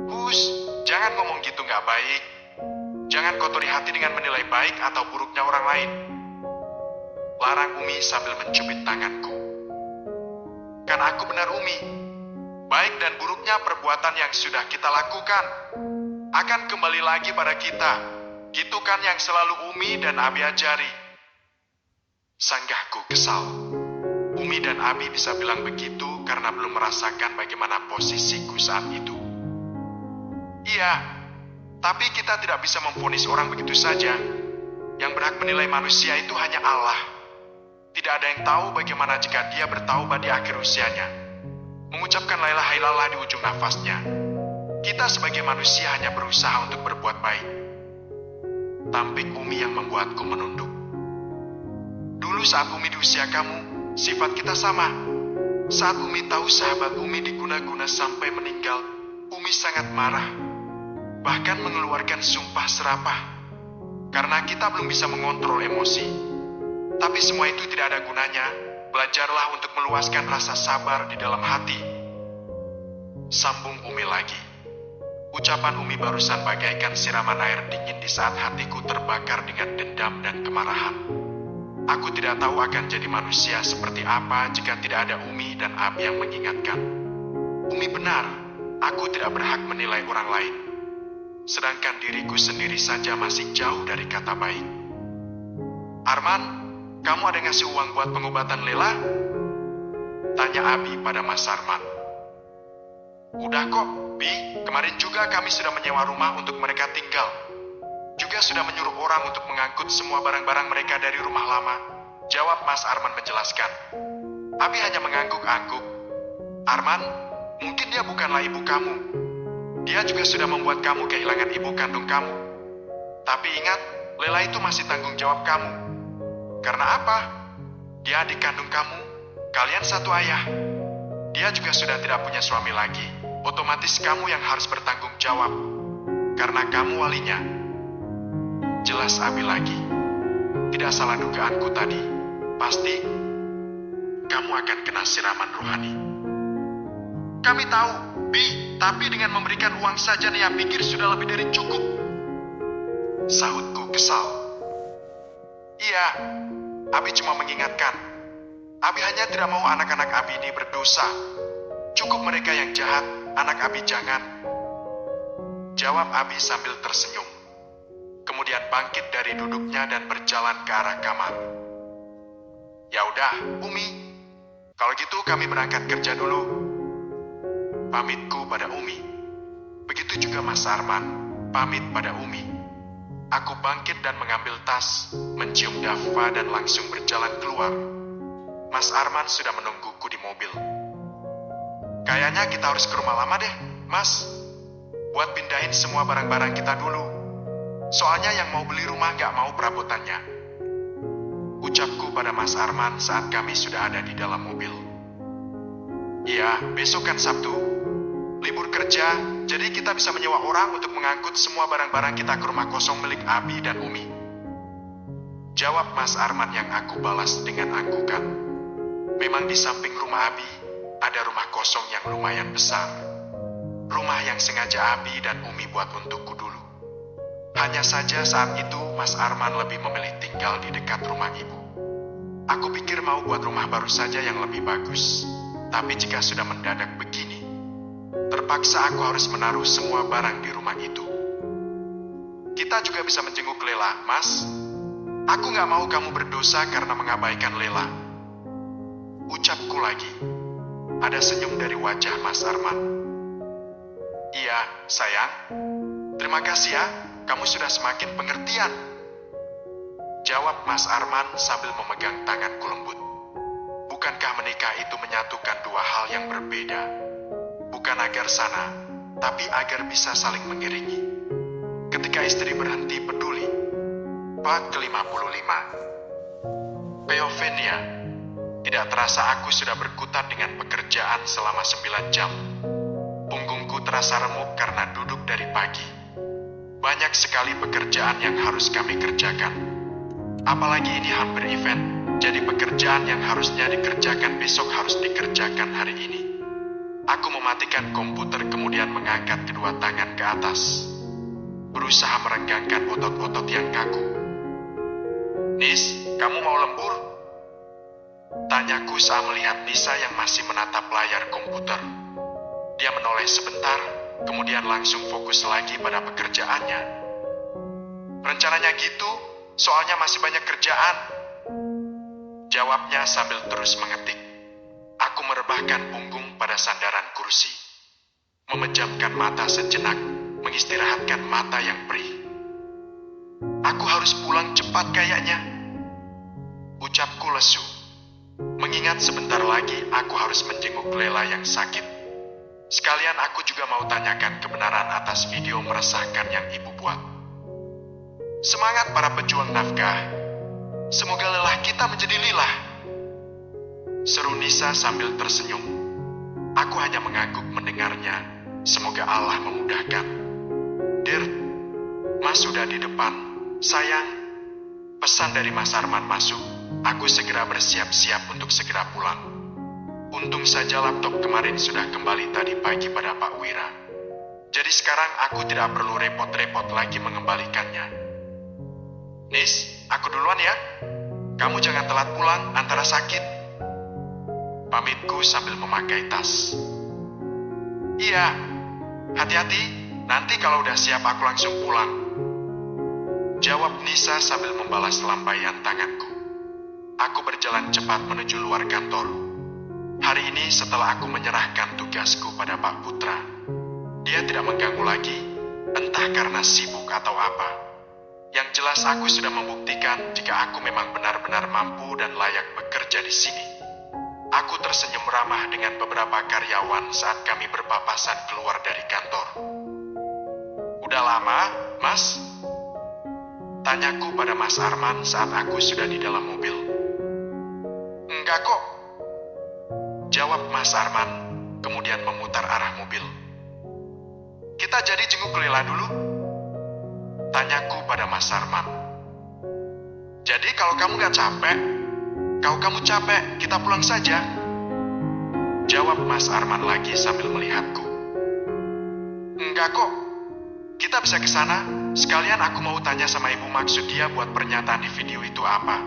Hus, jangan ngomong gitu nggak baik. Jangan kotori hati dengan menilai baik atau buruknya orang lain. Larang Umi sambil mencubit tanganku. Kan aku benar Umi. Baik dan buruknya perbuatan yang sudah kita lakukan akan kembali lagi pada kita. Gitu kan yang selalu Umi dan Abi ajari. Sanggahku kesal. Umi dan Abi bisa bilang begitu karena belum merasakan bagaimana posisiku saat itu. Iya, tapi kita tidak bisa memvonis orang begitu saja. Yang berhak menilai manusia itu hanya Allah. Tidak ada yang tahu bagaimana jika dia bertaubat di akhir usianya, mengucapkan la ilaha illallah di ujung nafasnya. Kita sebagai manusia hanya berusaha untuk berbuat baik. Tampik Umi yang membuatku menunduk. Dulu saat Umi di usia kamu, sifat kita sama. Saat Umi tahu sahabat Umi diguna-guna sampai meninggal, Umi sangat marah. Bahkan mengeluarkan sumpah serapah. Karena kita belum bisa mengontrol emosi. Tapi semua itu tidak ada gunanya. Belajarlah untuk meluaskan rasa sabar di dalam hati. Sambung Umi lagi. Ucapan Umi barusan bagaikan siraman air dingin di saat hatiku terbakar dengan dendam dan kemarahan. Aku tidak tahu akan jadi manusia seperti apa jika tidak ada Umi dan Abi yang mengingatkan. Umi benar, aku tidak berhak menilai orang lain. Sedangkan diriku sendiri saja masih jauh dari kata baik. Arman, kamu ada ngasih uang buat pengobatan Lela? Tanya Abi pada Mas Arman. Udah kok, Bi. Kemarin juga kami sudah menyewa rumah untuk mereka tinggal. Juga sudah menyuruh orang untuk mengangkut semua barang-barang mereka dari rumah lama. Jawab Mas Arman menjelaskan. Abi hanya mengangguk-angguk. Arman, mungkin dia bukanlah ibu kamu. Dia juga sudah membuat kamu kehilangan ibu kandung kamu. Tapi ingat, Lela itu masih tanggung jawab kamu. Karena apa? Dia adik kandung kamu. Kalian satu ayah. Dia juga sudah tidak punya suami lagi. Otomatis kamu yang harus bertanggung jawab. Karena kamu walinya. Jelas Abi lagi. Tidak salah dugaanku tadi. Pasti kamu akan kena siraman rohani. Kami tahu, Bi, tapi dengan memberikan uang saja Nia pikir sudah lebih dari cukup. Sahutku kesal. Iya, Abi cuma mengingatkan. Abi hanya tidak mau anak-anak Abi ini berdosa. Cukup mereka yang jahat, anak Abi jangan. Jawab Abi sambil tersenyum. Kemudian bangkit dari duduknya dan berjalan ke arah kamar. Ya udah, Umi. Kalau gitu kami berangkat kerja dulu. Pamitku pada Umi. Begitu juga Mas Arman, pamit pada Umi. Aku bangkit dan mengambil tas, mencium Dava dan langsung berjalan keluar. Mas Arman sudah menungguku di mobil. Kayaknya kita harus ke rumah lama deh, Mas. Buat pindahin semua barang-barang kita dulu. Soalnya yang mau beli rumah gak mau perabotannya. Ucapku pada Mas Arman saat kami sudah ada di dalam mobil. Iya, besok kan Sabtu. Libur kerja, jadi kita bisa menyewa orang untuk mengangkut semua barang-barang kita ke rumah kosong milik Abi dan Umi. Jawab Mas Arman yang aku balas dengan anggukan. Memang di samping rumah Abi, ada rumah kosong yang lumayan besar. Rumah yang sengaja Abi dan Umi buat untukku dulu. Hanya saja saat itu Mas Arman lebih memilih tinggal di dekat rumah ibu. Aku pikir mau buat rumah baru saja yang lebih bagus. Tapi jika sudah mendadak begini, terpaksa aku harus menaruh semua barang di rumah itu. Kita juga bisa menjenguk Lela, Mas. Aku gak mau kamu berdosa karena mengabaikan Lela. Ucapku lagi. Ada senyum dari wajah Mas Arman. Iya, sayang. Terima kasih ya, kamu sudah semakin pengertian. Jawab Mas Arman sambil memegang tanganku lembut. Bukankah menikah itu menyatukan dua hal yang berbeda? Bukan agar sana, tapi agar bisa saling mengiringi. Ketika istri berhenti peduli. Bab ke-55. Peovenia. Tidak terasa aku sudah berkutat dengan pekerjaan selama 9 jam. Punggungku terasa remuk karena duduk dari pagi. Banyak sekali pekerjaan yang harus kami kerjakan. Apalagi ini hampir event, jadi pekerjaan yang harusnya dikerjakan besok harus dikerjakan hari ini. Aku mematikan komputer kemudian mengangkat kedua tangan ke atas. Berusaha merenggangkan otot-otot yang kaku. Nis, kamu mau lembur? Tanyaku saat melihat Nisa yang masih menatap layar komputer. Dia menoleh sebentar, kemudian langsung fokus lagi pada pekerjaannya. Rencananya gitu, soalnya masih banyak kerjaan. Jawabnya sambil terus mengetik. Aku merebahkan punggung pada sandaran kursi. Memejamkan mata sejenak, mengistirahatkan mata yang perih. Aku harus pulang cepat kayaknya. Ucapku lesu. Mengingat sebentar lagi aku harus menjenguk Lela yang sakit. Sekalian aku juga mau tanyakan kebenaran atas video meresahkan yang ibu buat. Semangat para pejuang nafkah. Semoga lelah kita menjadi lilah. Seru Nisa sambil tersenyum. Aku hanya mengangguk mendengarnya. Semoga Allah memudahkan. Dir, Mas sudah di depan. Sayang, pesan dari Mas Arman masuk. Aku segera bersiap-siap untuk segera pulang. Untung saja laptop kemarin sudah kembali tadi pagi pada Pak Wira. Jadi sekarang aku tidak perlu repot-repot lagi mengembalikannya. Nis, aku duluan ya. Kamu jangan telat pulang antara sakit. Pamitku sambil memakai tas. Iya, hati-hati. Nanti kalau udah siap aku langsung pulang. Jawab Nisa sambil membalas lambaian tanganku. Aku berjalan cepat menuju luar kantor. Hari ini setelah aku menyerahkan tugasku pada Pak Putra, dia tidak mengganggu lagi, entah karena sibuk atau apa. Yang jelas aku sudah membuktikan jika aku memang benar-benar mampu dan layak bekerja di sini. Aku tersenyum ramah dengan beberapa karyawan saat kami berpapasan keluar dari kantor. Udah lama, Mas? Tanyaku pada Mas Arman saat aku sudah di dalam mobil. Enggak kok. Jawab Mas Arman, kemudian memutar arah mobil. Kita jadi jenguk Lela dulu? Tanyaku pada Mas Arman. Jadi kalau kamu gak capek, kalau kamu capek, kita pulang saja. Jawab Mas Arman lagi sambil melihatku. Enggak kok. Kita bisa ke sana. Sekalian aku mau tanya sama ibu maksud dia buat pernyataan di video itu apa.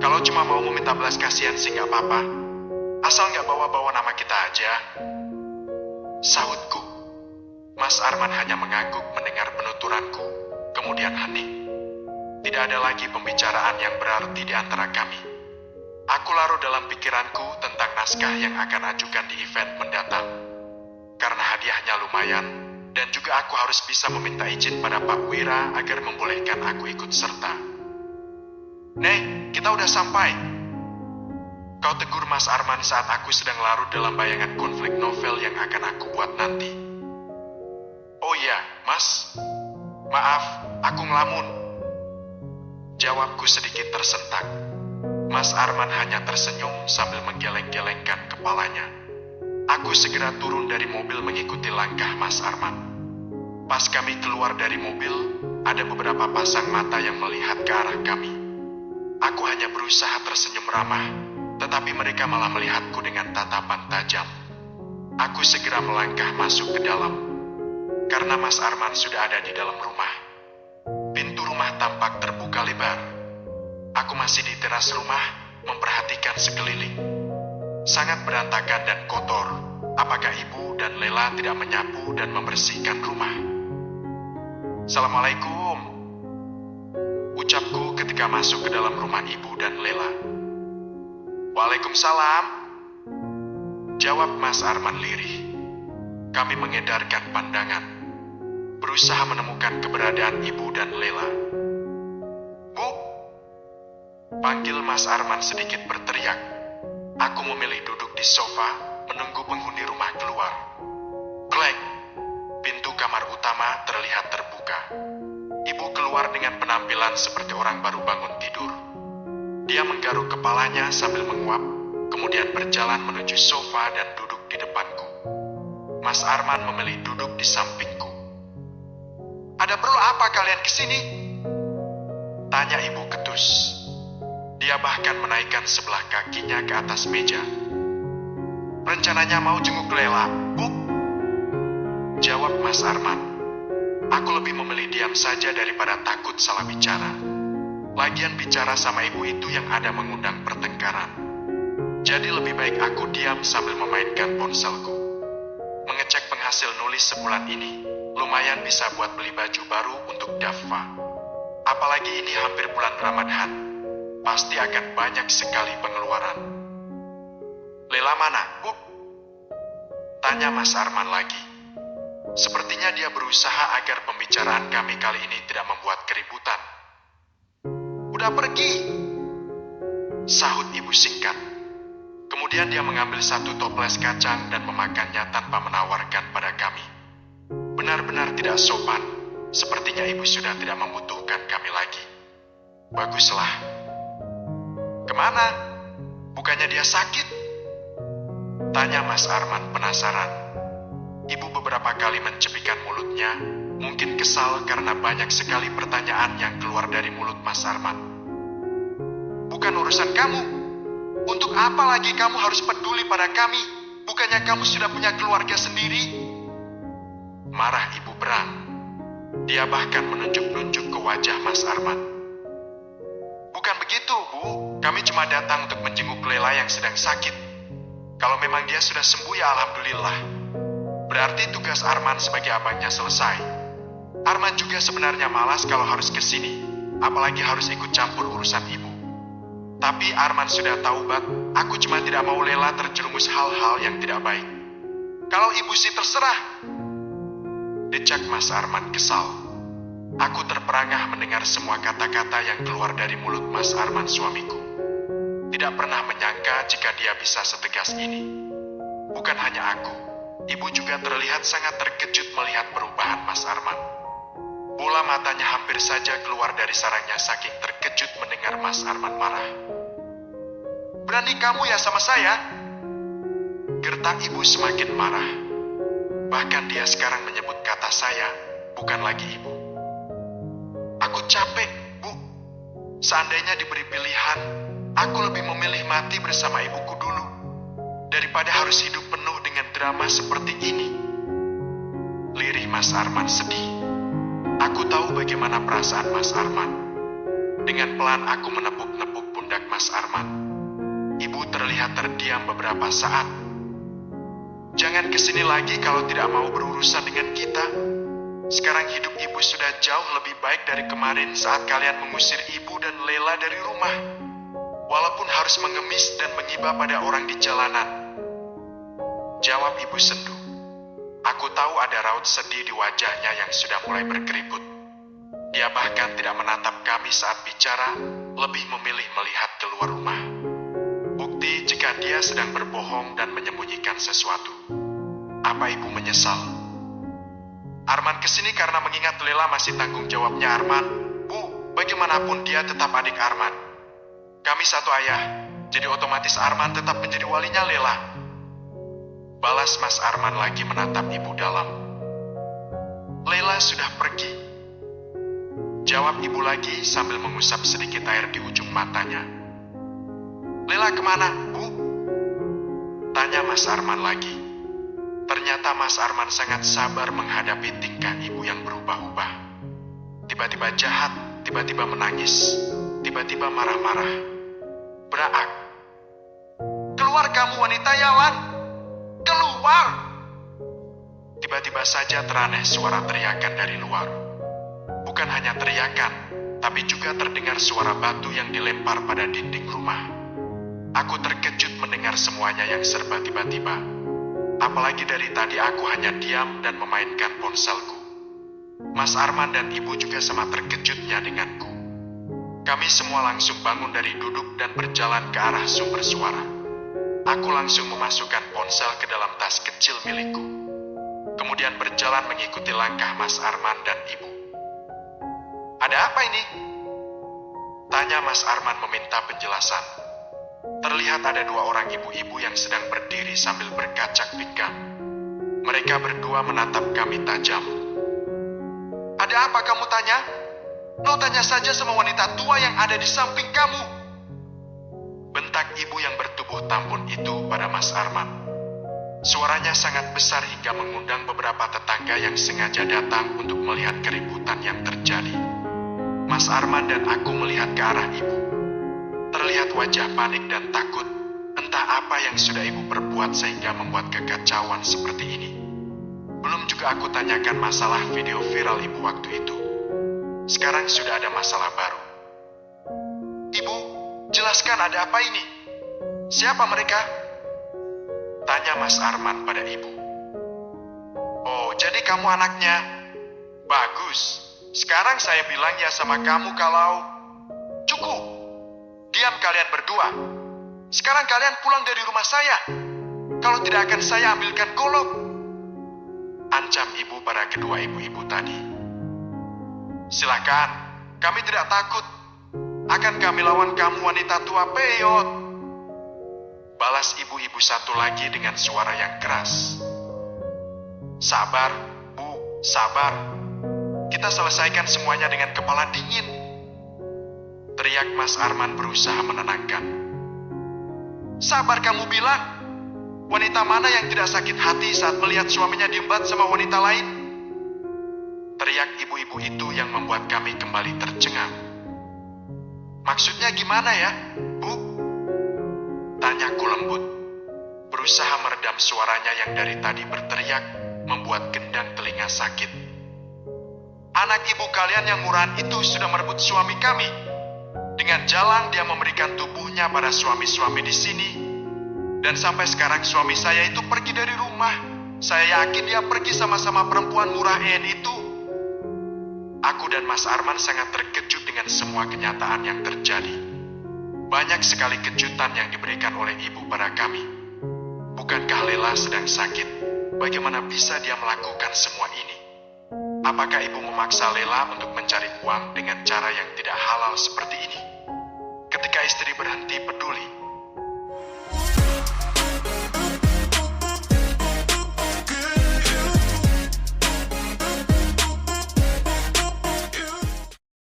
Kalau cuma mau meminta belas kasihan sih gak apa-apa. Asal gak bawa-bawa nama kita aja. Sahutku. Mas Arman hanya mengangguk mendengar penuturanku, kemudian hening. Tidak ada lagi pembicaraan yang berarti di antara kami. Aku larut dalam pikiranku tentang naskah yang akan ajukan di event mendatang. Karena hadiahnya lumayan, dan juga aku harus bisa meminta izin pada Pak Wira agar membolehkan aku ikut serta. Nek, kita udah sampai. Kau tegur Mas Arman saat aku sedang larut dalam bayangan konflik novel yang akan aku buat nanti. Oh iya, Mas. Maaf, aku ngelamun. Jawabku sedikit tersentak. Mas Arman hanya tersenyum sambil menggeleng-gelengkan kepalanya. Aku segera turun dari mobil mengikuti langkah Mas Arman. Pas kami keluar dari mobil, ada beberapa pasang mata yang melihat ke arah kami. Aku hanya berusaha tersenyum ramah, tetapi mereka malah melihatku dengan tatapan tajam. Aku segera melangkah masuk ke dalam. Karena Mas Arman sudah ada di dalam rumah. Pintu rumah tampak terbuka lebar. Aku masih di teras rumah, memperhatikan sekeliling. Sangat berantakan dan kotor. Apakah ibu dan Lela tidak menyapu dan membersihkan rumah? Assalamualaikum. Ucapku ketika masuk ke dalam rumah ibu dan Lela. Waalaikumsalam. Jawab Mas Arman lirih. Kami mengedarkan pandangan, berusaha menemukan keberadaan ibu dan Lela. Bu, panggil Mas Arman sedikit berteriak. Aku memilih duduk di sofa, menunggu penghuni rumah keluar. Klek, pintu kamar utama terlihat terbuka. Ibu keluar dengan penampilan seperti orang baru bangun tidur. Dia menggaruk kepalanya sambil menguap, kemudian berjalan menuju sofa dan duduk di depanku. Mas Arman memilih duduk di sampingku. Ada perlu apa kalian kesini? Tanya ibu ketus. Dia bahkan menaikkan sebelah kakinya ke atas meja. Rencananya mau jenguk Lela, Bu. Jawab Mas Arman. Aku lebih memilih diam saja daripada takut salah bicara. Lagian bicara sama ibu itu yang ada mengundang pertengkaran. Jadi lebih baik aku diam sambil memainkan ponselku. Mengecek penghasil nulis sebulan ini, lumayan bisa buat beli baju baru untuk Daffa. Apalagi ini hampir bulan Ramadan, pasti akan banyak sekali pengeluaran. Lela mana, Bu? Tanya Mas Arman lagi. Sepertinya dia berusaha agar pembicaraan kami kali ini tidak membuat keributan. Udah pergi, sahut ibu singkat. Kemudian dia mengambil satu toples kacang dan memakannya tanpa menawarkan pada kami. Benar-benar tidak sopan. Sepertinya ibu sudah tidak membutuhkan kami lagi. Baguslah. Kemana? Bukannya dia sakit? Tanya Mas Arman penasaran. Ibu beberapa kali mencepikan mulutnya, mungkin kesal karena banyak sekali pertanyaan yang keluar dari mulut Mas Arman. Bukan urusan kamu. Untuk apa lagi kamu harus peduli pada kami? Bukannya kamu sudah punya keluarga sendiri? Marah ibu Berang. Dia bahkan menunjuk-nunjuk ke wajah Mas Arman. Bukan begitu, Bu. Kami cuma datang untuk menjenguk Lela yang sedang sakit. Kalau memang dia sudah sembuh ya alhamdulillah. Berarti tugas Arman sebagai abangnya selesai. Arman juga sebenarnya malas kalau harus ke sini, apalagi harus ikut campur urusan ibu. Tapi Arman sudah taubat, aku cuma tidak mau Lela terjerumus hal-hal yang tidak baik. Kalau ibu sih terserah. Decak Mas Arman kesal. Aku terperangah mendengar semua kata-kata yang keluar dari mulut Mas Arman suamiku. Tidak pernah menyangka jika dia bisa setegas ini. Bukan hanya aku, ibu juga terlihat sangat terkejut melihat perubahan Mas Arman. Bola matanya hampir saja keluar dari sarangnya saking terkejut mendengar Mas Arman marah. Berani kamu ya sama saya? Gertak ibu semakin marah. Bahkan dia sekarang menyebut kata saya, bukan lagi ibu. Aku capek, Bu. Seandainya diberi pilihan, aku lebih memilih mati bersama ibuku dulu, daripada harus hidup penuh dengan drama seperti ini. Lirih Mas Arman sedih. Aku tahu bagaimana perasaan Mas Arman. Dengan pelan aku menepuk-nepuk pundak Mas Arman. Ibu terlihat terdiam beberapa saat. Jangan kesini lagi kalau tidak mau berurusan dengan kita. Sekarang hidup ibu sudah jauh lebih baik dari kemarin saat kalian mengusir ibu dan Lela dari rumah. Walaupun harus mengemis dan mengiba pada orang di jalanan. Jawab ibu sendu. Aku tahu ada raut sedih di wajahnya yang sudah mulai berkeriput. Dia bahkan tidak menatap kami saat bicara, lebih memilih melihat keluar rumah. Bukti jika dia sedang berbohong dan menyembunyikan sesuatu. Apa ibu menyesal? Arman kesini karena mengingat Lela masih tanggung jawabnya Arman. Bu, bagaimanapun dia tetap adik Arman. Kami satu ayah, jadi otomatis Arman tetap menjadi walinya Lela. Balas Mas Arman lagi menatap ibu dalam. Lela sudah pergi. Jawab ibu lagi sambil mengusap sedikit air di ujung matanya. Lela kemana, Bu? Tanya Mas Arman lagi. Ternyata Mas Arman sangat sabar menghadapi tingkah ibu yang berubah-ubah. Tiba-tiba jahat, tiba-tiba menangis, tiba-tiba marah-marah. Beraak. Keluar kamu wanita Yawan! Keluar! Tiba-tiba saja teraneh suara teriakan dari luar. Bukan hanya teriakan, tapi juga terdengar suara batu yang dilempar pada dinding rumah. Aku terkejut mendengar semuanya yang serba tiba-tiba. Apalagi dari tadi aku hanya diam dan memainkan ponselku. Mas Arman dan ibu juga sama terkejutnya denganku. Kami semua langsung bangun dari duduk dan berjalan ke arah sumber suara. Aku langsung memasukkan ponsel ke dalam tas kecil milikku. Kemudian berjalan mengikuti langkah Mas Arman dan ibu. Ada apa ini? Tanya Mas Arman meminta penjelasan. Terlihat ada dua orang ibu-ibu yang sedang berdiri sambil berkacak pinggang. Mereka berdua menatap kami tajam. Ada ada apa kamu tanya? No, tanya saja sama wanita tua yang ada di samping kamu. Bentak ibu yang bertubuh tampun itu pada Mas Arman. Suaranya sangat besar hingga mengundang beberapa tetangga yang sengaja datang untuk melihat keributan yang terjadi. Mas Arman dan aku melihat ke arah ibu. Terlihat wajah panik dan takut. Entah apa yang sudah ibu perbuat sehingga membuat kekacauan seperti ini. Belum juga aku tanyakan masalah video viral ibu waktu itu. Sekarang sudah ada masalah baru. Ibu, jelaskan ada apa ini? Siapa mereka? Tanya Mas Arman pada ibu. Oh, jadi kamu anaknya? Bagus. Sekarang saya bilang ya sama kamu kalau... Cukup. Diam kalian berdua. Sekarang kalian pulang dari rumah saya. Kalau tidak akan saya ambilkan golok. Ancam ibu pada kedua ibu-ibu tadi. Silakan, kami tidak takut. Akan kami lawan kamu wanita tua peyot. Balas ibu-ibu satu lagi dengan suara yang keras. Sabar, Bu, sabar. Kita selesaikan semuanya dengan kepala dingin. Teriak Mas Arman berusaha menenangkan. Sabar kamu bilang? Wanita mana yang tidak sakit hati saat melihat suaminya diembat sama wanita lain? Teriak ibu-ibu itu yang membuat kami kembali tercengang. Maksudnya gimana ya, Bu? Tanyaku lembut. Berusaha meredam suaranya yang dari tadi berteriak, membuat gendang telinga sakit. Anak ibu kalian yang murahan itu sudah merebut suami kami. Dengan jalang dia memberikan tubuhnya pada suami-suami di sini. Dan sampai sekarang suami saya itu pergi dari rumah. Saya yakin dia pergi sama-sama perempuan murah itu. Aku dan Mas Arman sangat terkejut dengan semua kenyataan yang terjadi. Banyak sekali kejutan yang diberikan oleh ibu pada kami. Bukankah Lela sedang sakit? Bagaimana bisa dia melakukan semua ini? Apakah ibu memaksa Lela untuk mencari uang dengan cara yang tidak halal seperti ini? Ketika istri berhenti peduli,